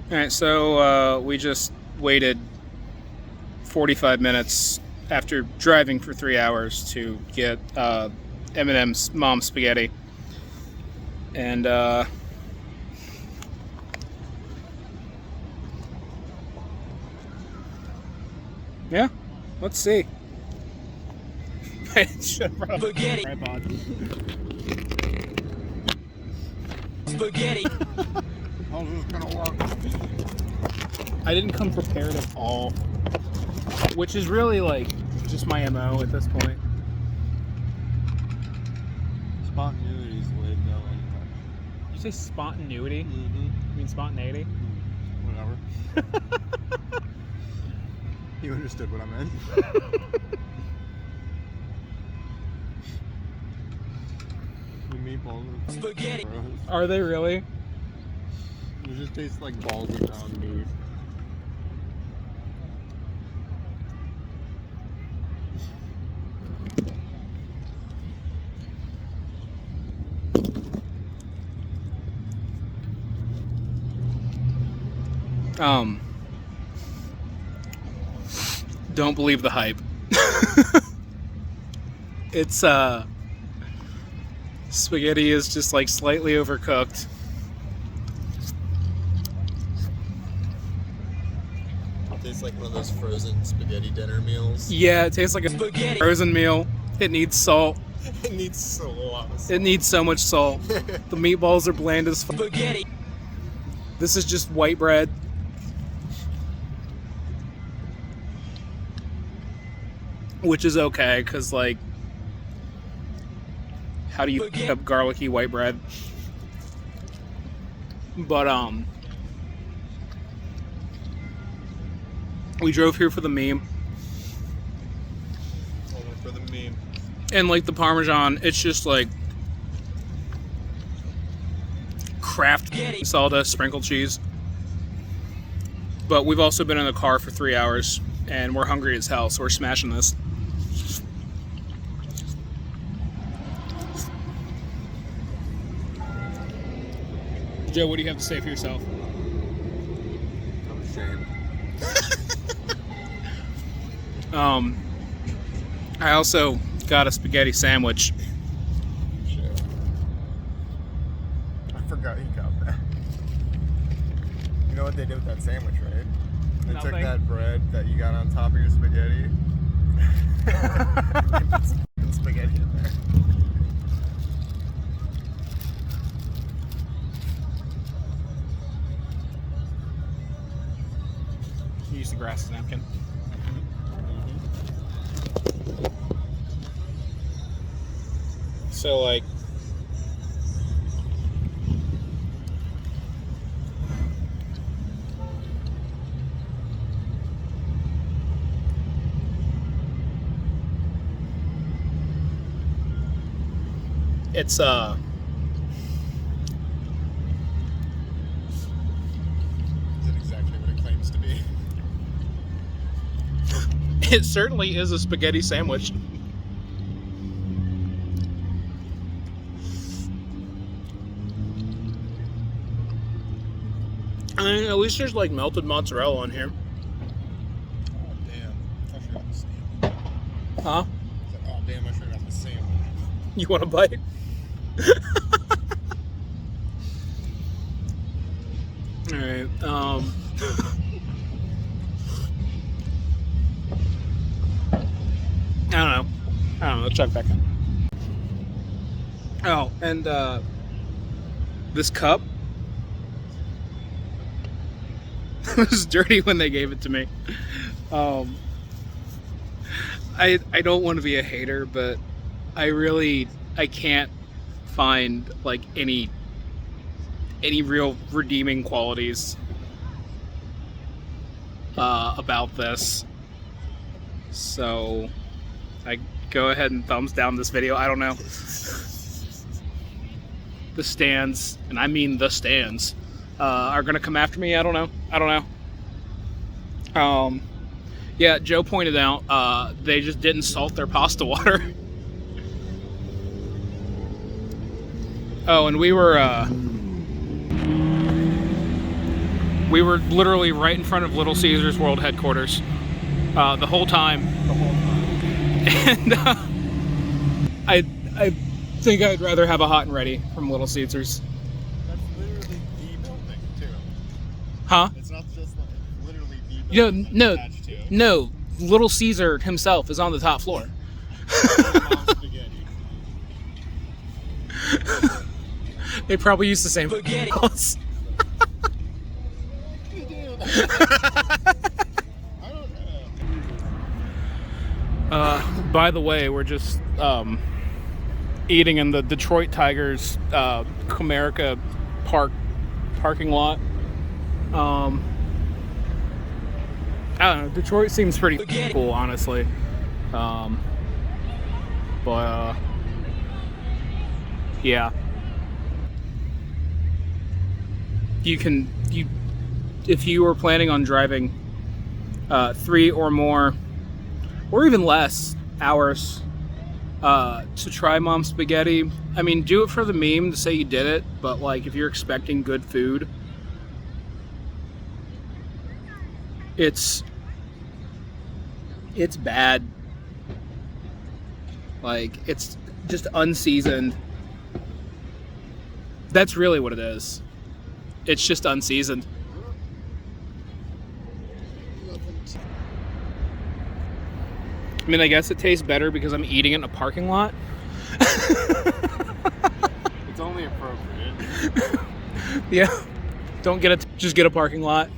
Alright, so we just waited 45 minutes after driving for 3 hours to get Eminem's mom's spaghetti. And yeah, let's see. Spaghetti. Spaghetti. How's this gonna work? I didn't come prepared at all, which is really like just my MO at this point. Spontaneity is the way to go anytime. You say spontaneity? Mm-hmm. You mean spontaneity? Whatever. You understood what I meant. The meatballs are Spaghetti. gross. Are they really? It just tastes like balls of ground beef. Don't believe the hype. It's spaghetti is just like slightly overcooked. It tastes like one of those frozen spaghetti dinner meals. Yeah, it tastes like a Spaghetti. frozen meal. It needs salt. It needs so lot of salt. It needs so much salt. The meatballs are bland as fuck. Spaghetti. This is just white bread. Which is okay, because, like, how do you pick up garlicky white bread? But, we drove here for the meme. Only for the meme. And, like, the Parmesan, it's just, like, Kraft sawdust sprinkled cheese. But we've also been in the car for 3 hours, and we're hungry as hell, so we're smashing this. Joe, what do you have to say for yourself? I'm ashamed. I also got a spaghetti sandwich. Shit. I forgot you got that. You know what they did with that sandwich, right? They Nothing. took that bread that you got on top of your spaghetti. They put some spaghetti in there. Use the grass napkin. So, like, it's Is it exactly what it claims to be? it certainly is a spaghetti sandwich. I mean, at least there's like melted mozzarella on here. Oh damn! I should have got the sandwich. Huh? I said, oh damn! I should have got the sandwich. You want a bite? All right. I don't know. Let's check back in. Oh, and this cup was dirty when they gave it to me. I don't want to be a hater, but I can't find like any real redeeming qualities about this. So I go ahead and thumbs down this video. I don't know. The stands, and I mean the stands, are gonna come after me. I don't know. Yeah, Joe pointed out they just didn't salt their pasta water. Oh, and we were We were literally right in front of Little Caesars World Headquarters the whole time. And I think I'd rather have a hot and ready from Little Caesars. That's literally the building, too. Huh? It's not just like, it's literally the building attached to it. No. Little Caesar himself is on the top floor. They probably use the same spaghetti. By the way, we're just eating in the Detroit Tigers Comerica parking lot. I don't know. Detroit seems pretty cool, honestly. Yeah. If you were planning on driving 3 or more, or even less hours to try Mom's Spaghetti, I mean, do it for the meme to say you did it, but like if you're expecting good food, it's bad. Like, it's just unseasoned. That's really what it is. It's just unseasoned. I mean, I guess it tastes better because I'm eating it in a parking lot. It's only appropriate. Yeah. Don't get it. Just get a parking lot.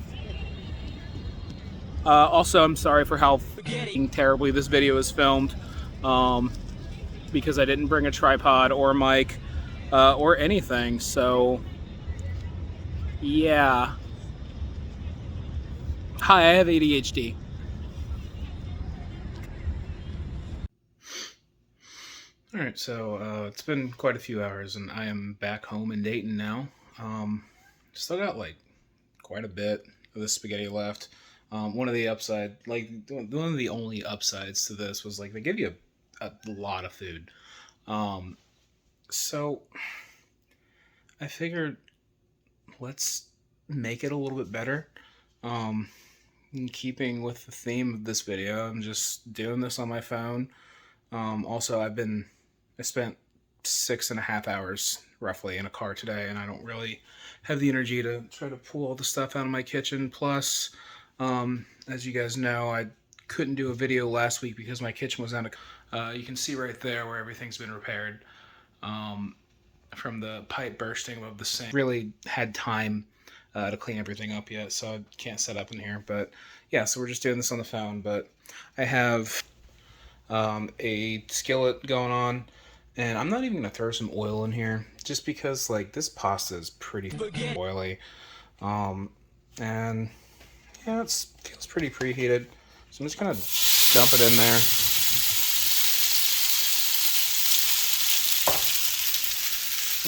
Also, I'm sorry for how terribly this video is filmed. Because I didn't bring a tripod or a mic or anything. So, yeah. Hi, I have ADHD. Alright, so it's been quite a few hours and I am back home in Dayton now. Still got like quite a bit of the spaghetti left. One of the only upsides to this was like they give you a lot of food. So I figured let's make it a little bit better. In keeping with the theme of this video, I'm just doing this on my phone. Also, I spent 6.5 hours roughly in a car today, and I don't really have the energy to try to pull all the stuff out of my kitchen. Plus, as you guys know, I couldn't do a video last week because my kitchen was out of... you can see right there where everything's been repaired from the pipe bursting above the sink. Really had time to clean everything up yet, so I can't set up in here. But yeah, so we're just doing this on the phone. But I have a skillet going on, and I'm not even gonna throw some oil in here just because like this pasta is pretty oily, and yeah, it feels pretty preheated, so I'm just gonna dump it in there.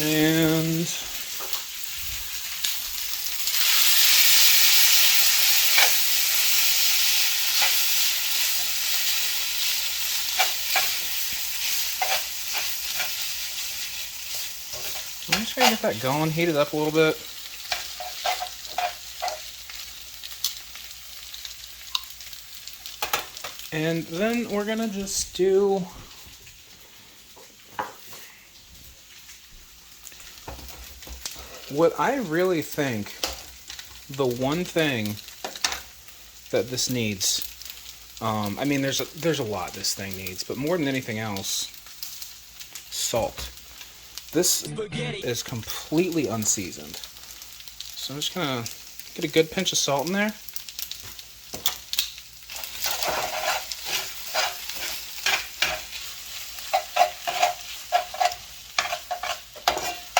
And I'm just gonna get that going, heat it up a little bit. And then we're gonna just do what I really think the one thing that this needs. I mean, there's a lot this thing needs, but more than anything else, salt. This is completely unseasoned. So I'm just gonna get a good pinch of salt in there.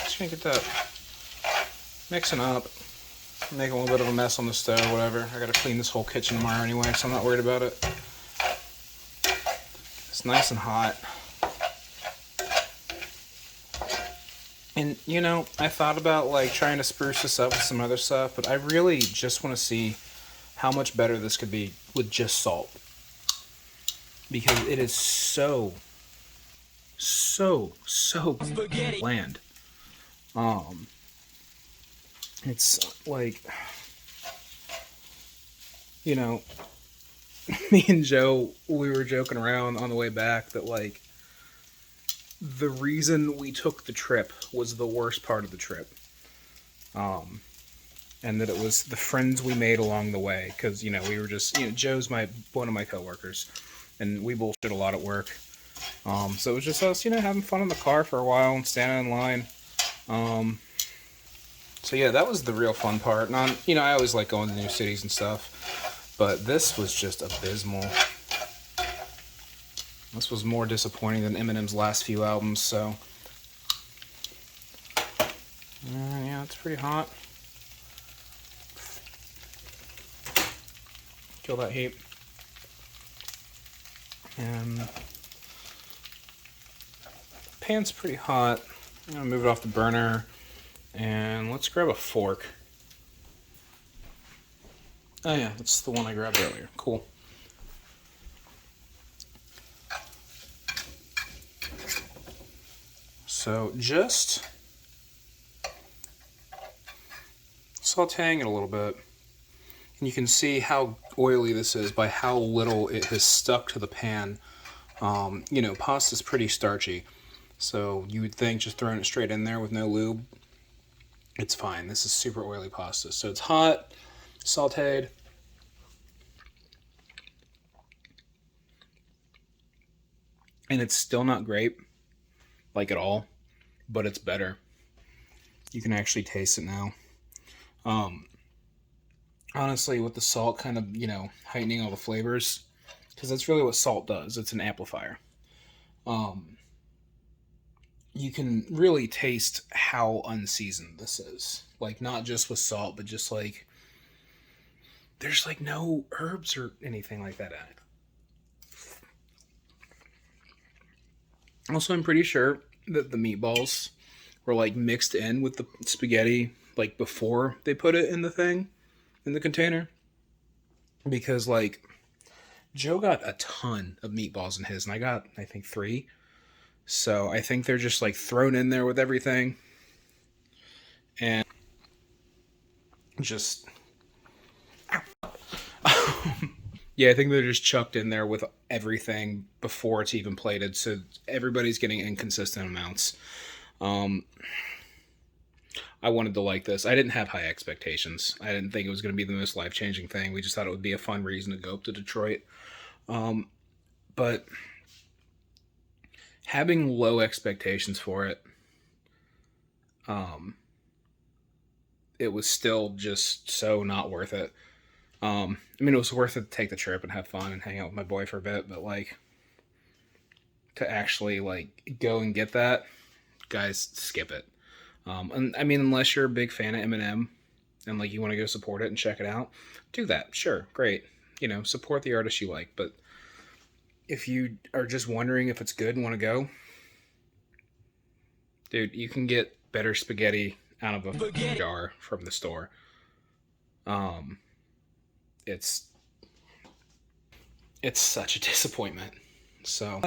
Just gonna get that mixing up. Make a little bit of a mess on the stove, whatever. I gotta clean this whole kitchen tomorrow anyway, so I'm not worried about it. It's nice and hot. And, you know, I thought about, like, trying to spruce this up with some other stuff, but I really just want to see how much better this could be with just salt. Because it is so bland. It's, like, you know, me and Joe, we were joking around on the way back that, like, the reason we took the trip was the worst part of the trip. And that it was the friends we made along the way. Because, we were just, Joe's one of my coworkers. And we bullshit a lot at work. So it was just us, having fun in the car for a while and standing in line. So yeah, that was the real fun part. And I always like going to new cities and stuff. But this was just abysmal. This was more disappointing than Eminem's last few albums, so... yeah, it's pretty hot. Kill that heat. And... pan's pretty hot. I'm gonna move it off the burner. And let's grab a fork. Oh yeah, that's the one I grabbed earlier. Cool. So just sauteing it a little bit. And you can see how oily this is by how little it has stuck to the pan. Pasta's pretty starchy. So you would think just throwing it straight in there with no lube, it's fine. This is super oily pasta. So it's hot, sauteed. And it's still not great, like at all, but it's better. You can actually taste it now. Honestly, with the salt kind of, heightening all the flavors, because that's really what salt does. It's an amplifier. You can really taste how unseasoned this is. Like, not just with salt, but just like, there's like no herbs or anything like that in it. Also, I'm pretty sure that the meatballs were like mixed in with the spaghetti like before they put it in the thing, in the container. Because like Joe got a ton of meatballs in his and I got, I think, 3. So I think they're just like thrown in there with everything. And just... yeah, I think they're just chucked in there with everything before it's even plated, so everybody's getting inconsistent amounts. I wanted to like this. I didn't have high expectations. I didn't think it was going to be the most life-changing thing. We just thought it would be a fun reason to go up to Detroit. But having low expectations for it, it was still just so not worth it. It was worth it to take the trip and have fun and hang out with my boy for a bit, but like to actually like go and get that, guys, skip it. And unless you're a big fan of Eminem and like you want to go support it and check it out, do that. Sure, great. Support the artist you like. But if you are just wondering if it's good and want to go, dude, you can get better spaghetti out of a jar from the store. It's such a disappointment. So,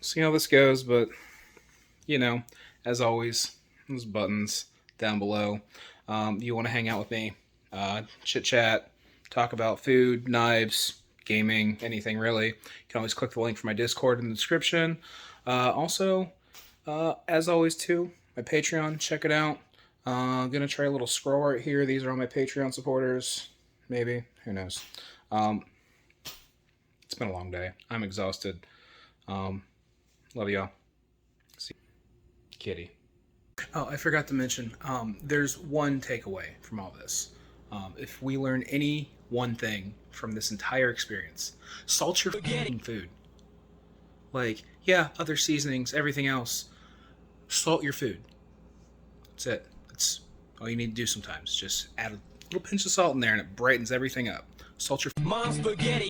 see how this goes, but, as always, those buttons down below. You want to hang out with me, chit-chat, talk about food, knives, gaming, anything really. You can always click the link for my Discord in the description. Also, as always, too, my Patreon, check it out. I'm going to try a little scroll right here. These are all my Patreon supporters. Maybe. Who knows? It's been a long day. I'm exhausted. Love y'all. See. Kitty. Oh, I forgot to mention, there's one takeaway from all this. If we learn any one thing from this entire experience, salt your fucking food. Like, yeah, other seasonings, everything else. Salt your food. That's it. That's all you need to do sometimes. Just add a little pinch of salt in there and it brightens everything up. Salt your mom spaghetti.